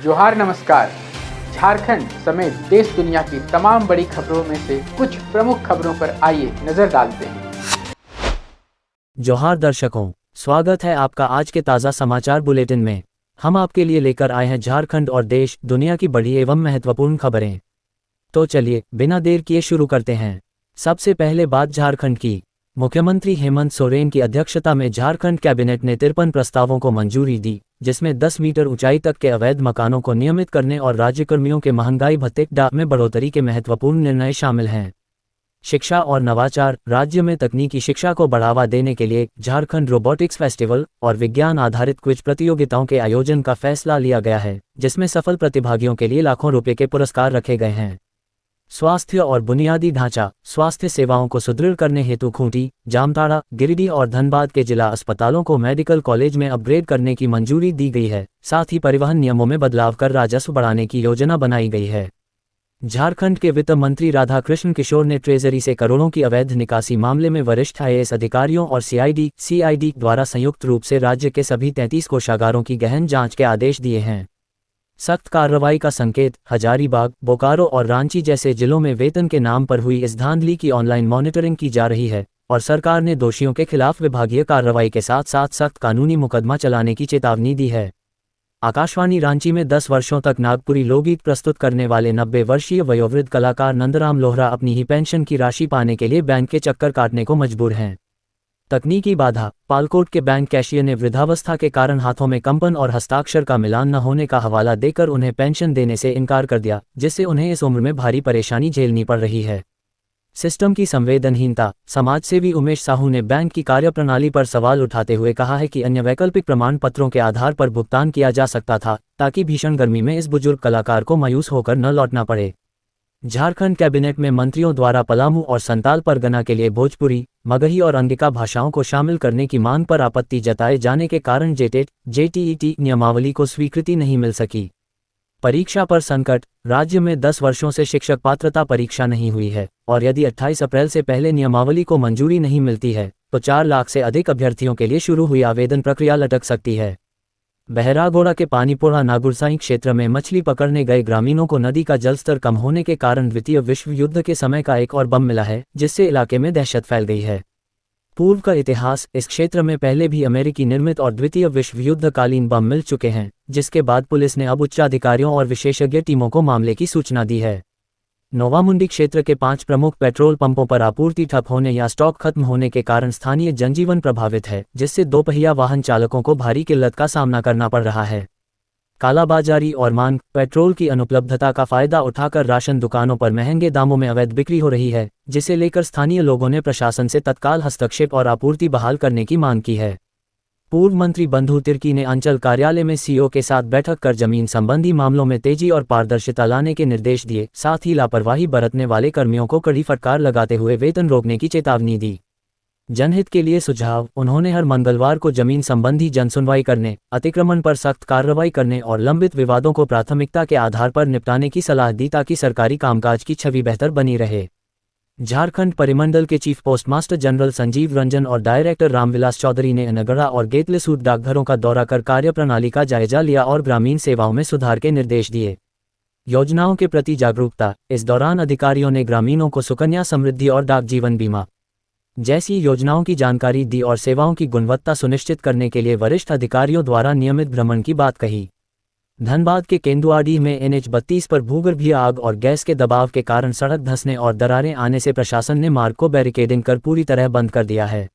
जोहार नमस्कार। झारखंड समेत देश दुनिया की तमाम बड़ी खबरों में से कुछ प्रमुख खबरों पर आइए नजर डालते हैं। जोहार दर्शकों, स्वागत है आपका आज के ताज़ा समाचार बुलेटिन में। हम आपके लिए लेकर आए हैं झारखंड और देश दुनिया की बड़ी एवं महत्वपूर्ण खबरें। तो चलिए बिना देर किए शुरू करते हैं। सबसे पहले बात झारखंड की। मुख्यमंत्री हेमंत सोरेन की अध्यक्षता में झारखंड कैबिनेट ने 53 प्रस्तावों को मंजूरी दी, जिसमें 10 मीटर ऊंचाई तक के अवैध मकानों को नियमित करने और राज्यकर्मियों के महंगाई भत्ते में बढ़ोतरी के महत्वपूर्ण निर्णय शामिल हैं। शिक्षा और नवाचार। राज्य में तकनीकी शिक्षा को बढ़ावा देने के लिए झारखंड रोबोटिक्स फेस्टिवल और विज्ञान आधारित क्विज प्रतियोगिताओं के आयोजन का फैसला लिया गया है, जिसमें सफल प्रतिभागियों के लिए लाखों रुपए के पुरस्कार रखे गए हैं। स्वास्थ्य और बुनियादी ढांचा। स्वास्थ्य सेवाओं को सुदृढ़ करने हेतु खूंटी, जामताड़ा, गिरिडीह और धनबाद के जिला अस्पतालों को मेडिकल कॉलेज में अपग्रेड करने की मंजूरी दी गई है। साथ ही परिवहन नियमों में बदलाव कर राजस्व बढ़ाने की योजना बनाई गई है। झारखंड के वित्त मंत्री राधाकृष्ण किशोर ने ट्रेजरी से करोड़ों की अवैध निकासी मामले में वरिष्ठ IAS अधिकारियों और CID द्वारा संयुक्त रूप से राज्य के सभी 33 कोषागारों की गहन जांच के आदेश दिए हैं। सख्त कार्रवाई का संकेत। हजारीबाग, बोकारो और रांची जैसे जिलों में वेतन के नाम पर हुई इस धांधली की ऑनलाइन मॉनिटरिंग की जा रही है और सरकार ने दोषियों के खिलाफ विभागीय कार्रवाई के साथ साथ सख्त कानूनी मुकदमा चलाने की चेतावनी दी है। आकाशवाणी रांची में 10 वर्षों तक नागपुरी लोकगीत प्रस्तुत करने वाले 90 वर्षीय वयोवृद्ध कलाकार नंदराम लोहरा अपनी ही पेंशन की राशि पाने के लिए बैंक के चक्कर काटने को मजबूर हैं। तकनीकी बाधा। पालकोट के बैंक कैशियर ने वृद्धावस्था के कारण हाथों में कंपन और हस्ताक्षर का मिलान न होने का हवाला देकर उन्हें पेंशन देने से इनकार कर दिया, जिससे उन्हें इस उम्र में भारी परेशानी झेलनी पड़ रही है। सिस्टम की संवेदनहीनता। समाजसेवी उमेश साहू ने बैंक की कार्यप्रणाली पर सवाल उठाते हुए कहा है कि अन्य वैकल्पिक प्रमाण पत्रों के आधार पर भुगतान किया जा सकता था, ताकि भीषण गर्मी में इस बुजुर्ग कलाकार को मायूस होकर न लौटना पड़े। झारखंड कैबिनेट में मंत्रियों द्वारा पलामू और संताल परगना के लिए भोजपुरी, मगही और अंगिका भाषाओं को शामिल करने की मांग पर आपत्ति जताए जाने के कारण JTET नियमावली को स्वीकृति नहीं मिल सकी। परीक्षा पर संकट। राज्य में 10 वर्षों से शिक्षक पात्रता परीक्षा नहीं हुई है और यदि 28 अप्रैल से पहले नियमावली को मंजूरी नहीं मिलती है तो 4 लाख से अधिक अभ्यर्थियों के लिए शुरू हुई आवेदन प्रक्रिया लटक सकती है। बहरागोड़ा के पानीपोड़ा नागुरसाई क्षेत्र में मछली पकड़ने गए ग्रामीणों को नदी का जलस्तर कम होने के कारण द्वितीय विश्व युद्ध के समय का एक और बम मिला है, जिससे इलाके में दहशत फैल गई है। पूर्व का इतिहास। इस क्षेत्र में पहले भी अमेरिकी निर्मित और द्वितीय विश्व युद्ध कालीन बम मिल चुके हैं, जिसके बाद पुलिस ने अब उच्चाधिकारियों और विशेषज्ञ टीमों को मामले की सूचना दी है। नोवामुंडी क्षेत्र के 5 प्रमुख पेट्रोल पंपों पर आपूर्ति ठप होने या स्टॉक खत्म होने के कारण स्थानीय जनजीवन प्रभावित है, जिससे दोपहिया वाहन चालकों को भारी किल्लत का सामना करना पड़ रहा है। कालाबाजारी और मांग। पेट्रोल की अनुपलब्धता का फायदा उठाकर राशन दुकानों पर महंगे दामों में अवैध बिक्री हो रही है, जिसे लेकर स्थानीय लोगों ने प्रशासन से तत्काल हस्तक्षेप और आपूर्ति बहाल करने की मांग की है। पूर्व मंत्री बंधु तिर्की ने अंचल कार्यालय में CO के साथ बैठक कर जमीन संबंधी मामलों में तेजी और पारदर्शिता लाने के निर्देश दिए, साथ ही लापरवाही बरतने वाले कर्मियों को कड़ी फटकार लगाते हुए वेतन रोकने की चेतावनी दी। जनहित के लिए सुझाव। उन्होंने हर मंगलवार को जमीन संबंधी जनसुनवाई करने, अतिक्रमण पर सख्त कार्रवाई करने और लंबित विवादों को प्राथमिकता के आधार पर निपटाने की सलाह दी, ताकि सरकारी कामकाज की छवि बेहतर बनी रहे। झारखंड परिमंडल के chief postmaster general Sanjeev Ranjan और डायरेक्टर रामविलास चौधरी ने नगड़ा और गेतलेसूद डाकघरों का दौरा कर कार्यप्रणाली का जायजा लिया और ग्रामीण सेवाओं में सुधार के निर्देश दिए। योजनाओं के प्रति जागरूकता। इस दौरान अधिकारियों ने ग्रामीणों को सुकन्या समृद्धि और डाक जीवन बीमा जैसी योजनाओं की जानकारी दी और सेवाओं की गुणवत्ता सुनिश्चित करने के लिए वरिष्ठ अधिकारियों द्वारा नियमित भ्रमण की बात कही। धनबाद के केंदुआडीह में NH32 पर भूगर्भीय आग और गैस के दबाव के कारण सड़क धंसने और दरारें आने से प्रशासन ने मार्ग को बैरिकेडिंग कर पूरी तरह बंद कर दिया है।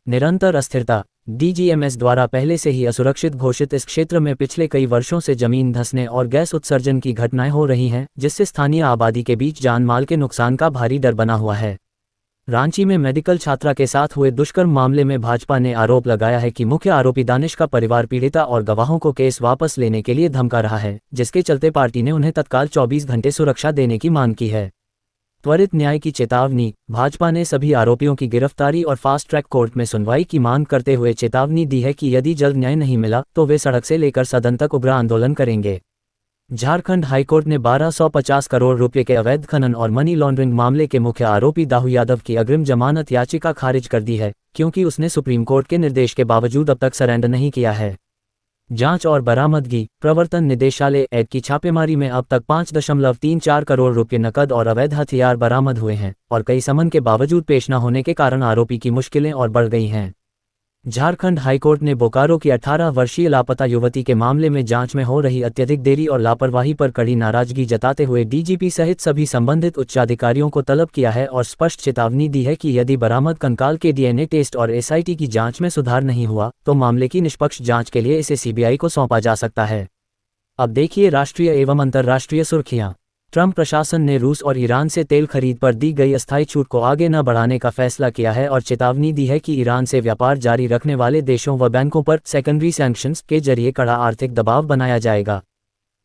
निरंतर अस्थिरता। DGMS द्वारा पहले से ही असुरक्षित घोषित इस क्षेत्र में पिछले कई वर्षों से जमीन धंसने और गैस उत्सर्जन की घटनाएं हो रही हैं, जिससे स्थानीय आबादी के बीच जान माल के नुकसान का भारी डर बना हुआ है। रांची में मेडिकल छात्रा के साथ हुए दुष्कर्म मामले में भाजपा ने आरोप लगाया है कि मुख्य आरोपी दानिश का परिवार पीड़िता और गवाहों को केस वापस लेने के लिए धमका रहा है, जिसके चलते पार्टी ने उन्हें तत्काल 24 घंटे सुरक्षा देने की मांग की है। त्वरित न्याय की चेतावनी। भाजपा ने सभी आरोपियों की गिरफ्तारी और फास्ट ट्रैक कोर्ट में सुनवाई की मांग करते हुए चेतावनी दी है कि यदि जल्द न्याय नहीं मिला तो वे सड़क से लेकर सदन तक उग्र आंदोलन करेंगे। झारखंड हाईकोर्ट ने 1250 करोड़ रुपए के अवैध खनन और मनी लॉन्ड्रिंग मामले के मुख्य आरोपी दाहू यादव की अग्रिम जमानत याचिका खारिज कर दी है, क्योंकि उसने सुप्रीम कोर्ट के निर्देश के बावजूद अब तक सरेंडर नहीं किया है। जांच और बरामदगी। प्रवर्तन निदेशालय ऐड की छापेमारी में अब तक 5.34 करोड़ रुपये नकद और अवैध हथियार बरामद हुए हैं और कई समन के बावजूद पेश न होने के कारण आरोपी की मुश्किलें और बढ़ गई हैं। झारखंड हाईकोर्ट ने बोकारो की 18 वर्षीय लापता युवती के मामले में जांच में हो रही अत्यधिक देरी और लापरवाही पर कड़ी नाराजगी जताते हुए डीजीपी सहित सभी संबंधित उच्चाधिकारियों को तलब किया है और स्पष्ट चेतावनी दी है कि यदि बरामद कंकाल के डीएनए टेस्ट और एसआईटी की जांच में सुधार नहीं हुआ तो मामले की निष्पक्ष जांच के लिए इसे सीबीआई को सौंपा जा सकता है। अब देखिए राष्ट्रीय एवं अंतर्राष्ट्रीय सुर्खियां। ट्रंप प्रशासन ने रूस और ईरान से तेल खरीद पर दी गई अस्थायी छूट को आगे न बढ़ाने का फैसला किया है और चेतावनी दी है कि ईरान से व्यापार जारी रखने वाले देशों व बैंकों पर सेकेंडरी सैंक्शंस के जरिए कड़ा आर्थिक दबाव बनाया जाएगा।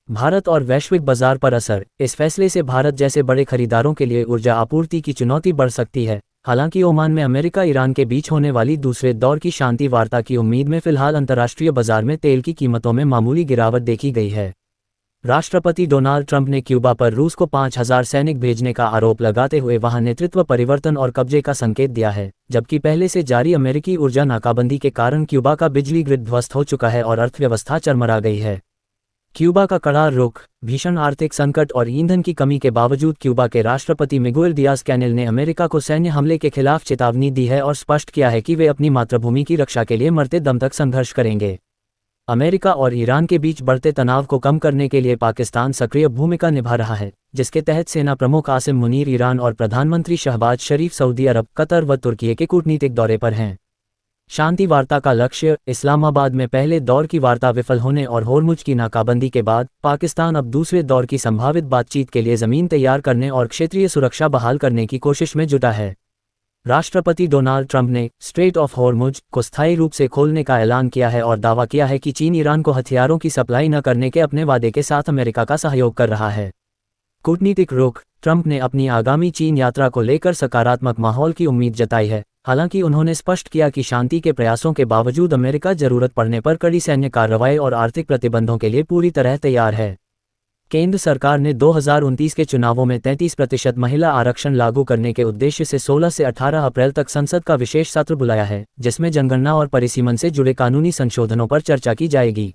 भारत और वैश्विक बाजार पर असर। इस फैसले से भारत जैसे बड़े खरीदारों के लिए ऊर्जा आपूर्ति की चुनौती बढ़ सकती है। हालांकि ओमान में अमेरिका ईरान के बीच होने वाली दूसरे दौर की शांति वार्ता की उम्मीद में फिलहाल अंतर्राष्ट्रीय बाजार में तेल की कीमतों में मामूली गिरावट देखी गई है। राष्ट्रपति डोनाल्ड ट्रंप ने क्यूबा पर रूस को 5,000 सैनिक भेजने का आरोप लगाते हुए वहां नेतृत्व परिवर्तन और कब्जे का संकेत दिया है, जबकि पहले से जारी अमेरिकी ऊर्जा नाकाबंदी के कारण क्यूबा का बिजली ग्रिड ध्वस्त हो चुका है और अर्थव्यवस्था चरमरा गई है। क्यूबा का कड़ा रुख। भीषण आर्थिक संकट और ईंधन की कमी के बावजूद क्यूबा के राष्ट्रपति मिगुएल डियाज कैनेल ने अमेरिका को सैन्य हमले के खिलाफ चेतावनी दी है और स्पष्ट किया है कि वे अपनी मातृभूमि की रक्षा के लिए मरते दम तक संघर्ष करेंगे। अमेरिका और ईरान के बीच बढ़ते तनाव को कम करने के लिए पाकिस्तान सक्रिय भूमिका निभा रहा है, जिसके तहत सेना प्रमुख आसिम मुनीर ईरान और प्रधानमंत्री शहबाज शरीफ सऊदी अरब, कतर व तुर्की के कूटनीतिक दौरे पर हैं। शांति वार्ता का लक्ष्य। इस्लामाबाद में पहले दौर की वार्ता विफल होने और होर्मुज की नाकाबंदी के बाद पाकिस्तान अब दूसरे दौर की संभावित बातचीत के लिए जमीन तैयार करने और क्षेत्रीय सुरक्षा बहाल करने की कोशिश में जुटा है। राष्ट्रपति डोनाल्ड ट्रंप ने स्ट्रेट ऑफ होर्मुज को स्थायी रूप से खोलने का ऐलान किया है और दावा किया है कि चीन ईरान को हथियारों की सप्लाई न करने के अपने वादे के साथ अमेरिका का सहयोग कर रहा है। कूटनीतिक रुख। ट्रंप ने अपनी आगामी चीन यात्रा को लेकर सकारात्मक माहौल की उम्मीद जताई है, हालांकि उन्होंने स्पष्ट किया कि शांति के प्रयासों के बावजूद अमेरिका जरूरत पड़ने पर कड़ी सैन्य कार्रवाई और आर्थिक प्रतिबंधों के लिए पूरी तरह तैयार है। केंद्र सरकार ने 2029 के चुनावों में 33% महिला आरक्षण लागू करने के उद्देश्य से 16 से 18 अप्रैल तक संसद का विशेष सत्र बुलाया है, जिसमें जनगणना और परिसीमन से जुड़े कानूनी संशोधनों पर चर्चा की जाएगी।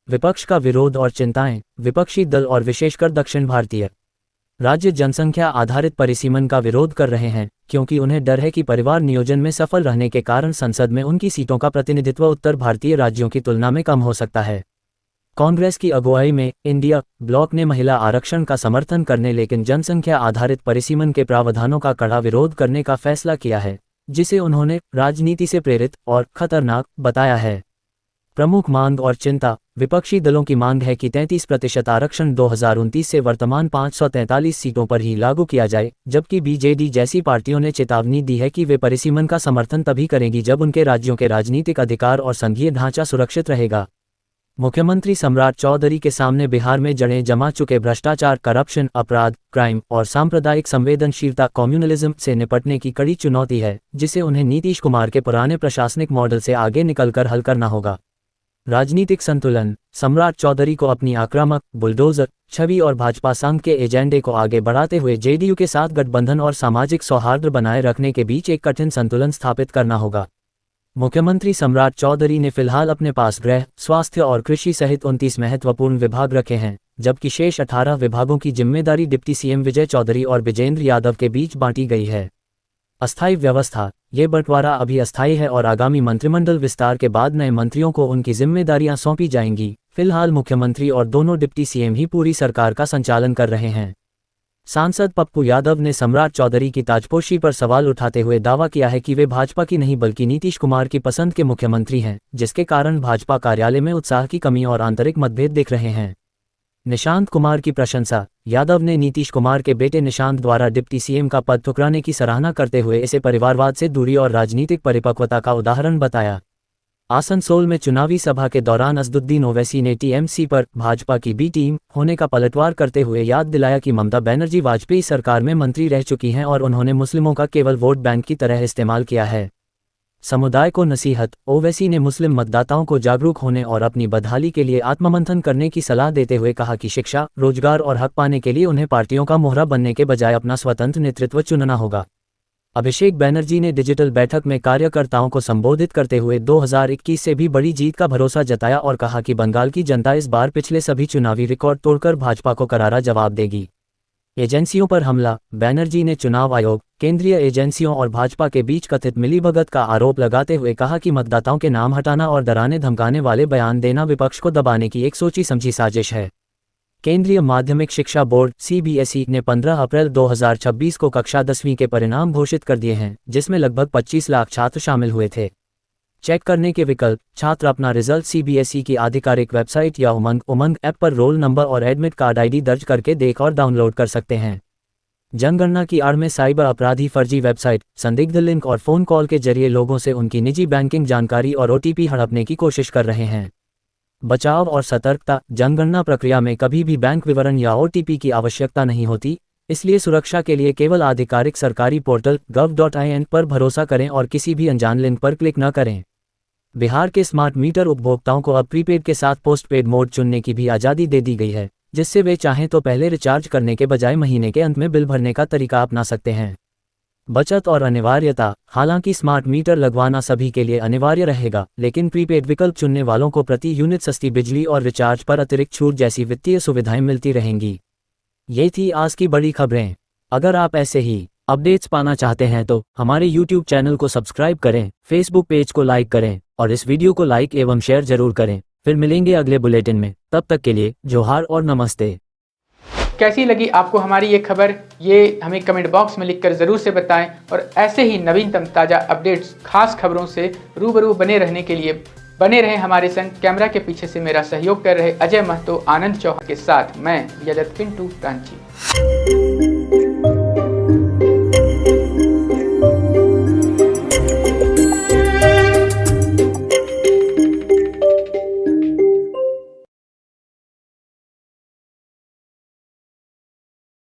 विपक्ष का विरोध और चिंताएं। विपक्षी दल और विशेषकर दक्षिण भारतीय राज्य जनसंख्या आधारित परिसीमन का विरोध कर रहे हैं, क्योंकि उन्हें डर है कि परिवार नियोजन में सफल रहने के कारण संसद में उनकी सीटों का प्रतिनिधित्व उत्तर भारतीय राज्यों की तुलना में कम हो सकता है। कांग्रेस की अगुवाई में इंडिया ब्लॉक ने महिला आरक्षण का समर्थन करने लेकिन जनसंख्या आधारित परिसीमन के प्रावधानों का कड़ा विरोध करने का फैसला किया है, जिसे उन्होंने राजनीति से प्रेरित और खतरनाक बताया है। प्रमुख मांग और चिंता। विपक्षी दलों की मांग है कि 33% आरक्षण 2029 से वर्तमान 543 सीटों पर ही लागू किया जाए, जबकि बीजेडी जैसी पार्टियों ने चेतावनी दी है कि वे परिसीमन का समर्थन तभी करेंगी जब उनके राज्यों के राजनीतिक अधिकार और संघीय ढांचा सुरक्षित रहेगा। मुख्यमंत्री सम्राट चौधरी के सामने बिहार में जड़ें जमा चुके भ्रष्टाचार, करप्शन, अपराध, क्राइम और सांप्रदायिक संवेदनशीलता कम्युनलिज्म से निपटने की कड़ी चुनौती है, जिसे उन्हें नीतीश कुमार के पुराने प्रशासनिक मॉडल से आगे निकलकर हल करना होगा। राजनीतिक संतुलन। सम्राट चौधरी को अपनी आक्रामक बुलडोजर छवि और भाजपा संघ के एजेंडे को आगे बढ़ाते हुए जेडीयू के साथ गठबंधन और सामाजिक सौहार्द बनाए रखने के बीच एक कठिन संतुलन स्थापित करना होगा। मुख्यमंत्री सम्राट चौधरी ने फिलहाल अपने पास गृह, स्वास्थ्य और कृषि सहित 29 महत्वपूर्ण विभाग रखे हैं, जबकि शेष 18 विभागों की जिम्मेदारी डिप्टी सीएम विजय चौधरी और विजेंद्र यादव के बीच बांटी गई है। अस्थायी व्यवस्था। ये बंटवारा अभी अस्थायी है और आगामी मंत्रिमंडल विस्तार के बाद नए मंत्रियों को उनकी जिम्मेदारियां सौंपी जाएंगी। फिलहाल मुख्यमंत्री और दोनों डिप्टी सीएम ही पूरी सरकार का संचालन कर रहे हैं। सांसद पप्पू यादव ने सम्राट चौधरी की ताजपोशी पर सवाल उठाते हुए दावा किया है कि वे भाजपा की नहीं बल्कि नीतीश कुमार की पसंद के मुख्यमंत्री हैं, जिसके कारण भाजपा कार्यालय में उत्साह की कमी और आंतरिक मतभेद दिख रहे हैं। निशांत कुमार की प्रशंसा। यादव ने नीतीश कुमार के बेटे निशांत द्वारा डिप्टी सीएम का पद ठुकराने की सराहना करते हुए इसे परिवारवाद से दूरी और राजनीतिक परिपक्वता का उदाहरण बताया। आसनसोल में चुनावी सभा के दौरान असदुद्दीन ओवैसी ने टीएमसी पर भाजपा की बी टीम होने का पलटवार करते हुए याद दिलाया कि ममता बनर्जी वाजपेयी सरकार में मंत्री रह चुकी हैं और उन्होंने मुस्लिमों का केवल वोट बैंक की तरह इस्तेमाल किया है। समुदाय को नसीहत। ओवैसी ने मुस्लिम मतदाताओं को जागरूक होने और अपनी बदहाली के लिए आत्ममंथन करने की सलाह देते हुए कहा कि शिक्षा, रोजगार और हक पाने के लिए उन्हें पार्टियों का मोहरा बनने के बजाय अपना स्वतंत्र नेतृत्व चुनना होगा। अभिषेक बैनर्जी ने डिजिटल बैठक में कार्यकर्ताओं को संबोधित करते हुए 2021 से भी बड़ी जीत का भरोसा जताया और कहा कि बंगाल की जनता इस बार पिछले सभी चुनावी रिकॉर्ड तोड़कर भाजपा को करारा जवाब देगी। एजेंसियों पर हमला। बैनर्जी ने चुनाव आयोग, केंद्रीय एजेंसियों और भाजपा के बीच कथित मिलीभगत का आरोप लगाते हुए कहा कि मतदाताओं के नाम हटाना और डराने धमकाने वाले बयान देना विपक्ष को दबाने की एक सोची समझी साजिश है। केंद्रीय माध्यमिक शिक्षा बोर्ड (CBSE) ने 15 अप्रैल 2026 को कक्षा 10वीं के परिणाम घोषित कर दिए हैं, जिसमें लगभग 25 लाख छात्र शामिल हुए थे। चेक करने के विकल्प। छात्र अपना रिजल्ट CBSE की आधिकारिक वेबसाइट या उमंग ऐप पर रोल नंबर और एडमिट कार्ड ID दर्ज करके देख और डाउनलोड कर सकते हैं। जनगणना की आड़ में साइबर अपराधी फर्जी वेबसाइट, संदिग्ध लिंक और फ़ोन कॉल के जरिए लोगों से उनकी निजी बैंकिंग जानकारी और OTP हड़पने की कोशिश कर रहे हैं। बचाव और सतर्कता। जनगणना प्रक्रिया में कभी भी बैंक विवरण या OTP की आवश्यकता नहीं होती, इसलिए सुरक्षा के लिए केवल आधिकारिक सरकारी पोर्टल gov.in पर भरोसा करें और किसी भी अनजान लिंक पर क्लिक न करें। बिहार के स्मार्ट मीटर उपभोक्ताओं को अब प्रीपेड के साथ पोस्टपेड मोड चुनने की भी आज़ादी दे दी गई है, जिससे वे चाहें तो पहले रिचार्ज करने के बजाय महीने के अंत में बिल भरने का तरीका अपना सकते हैं। बचत और अनिवार्यता। हालांकि स्मार्ट मीटर लगवाना सभी के लिए अनिवार्य रहेगा, लेकिन प्रीपेड विकल्प चुनने वालों को प्रति यूनिट सस्ती बिजली और रिचार्ज पर अतिरिक्त छूट जैसी वित्तीय सुविधाएं मिलती रहेंगी। ये थी आज की बड़ी खबरें। अगर आप ऐसे ही अपडेट्स पाना चाहते हैं तो हमारे YouTube चैनल को सब्सक्राइब करें, Facebook पेज को लाइक करें और इस वीडियो को लाइक एवं शेयर जरूर करें। फिर मिलेंगे अगले बुलेटिन में, तब तक के लिए जोहार और नमस्ते। कैसी लगी आपको हमारी ये खबर, ये हमें कमेंट बॉक्स में लिखकर ज़रूर से बताएं और ऐसे ही नवीनतम ताज़ा अपडेट्स, खास खबरों से रूबरू बने रहने के लिए बने रहें हमारे संग। कैमरा के पीछे से मेरा सहयोग कर रहे अजय महतो, आनंद चौहान के साथ मैं यजत पिंटू रांची।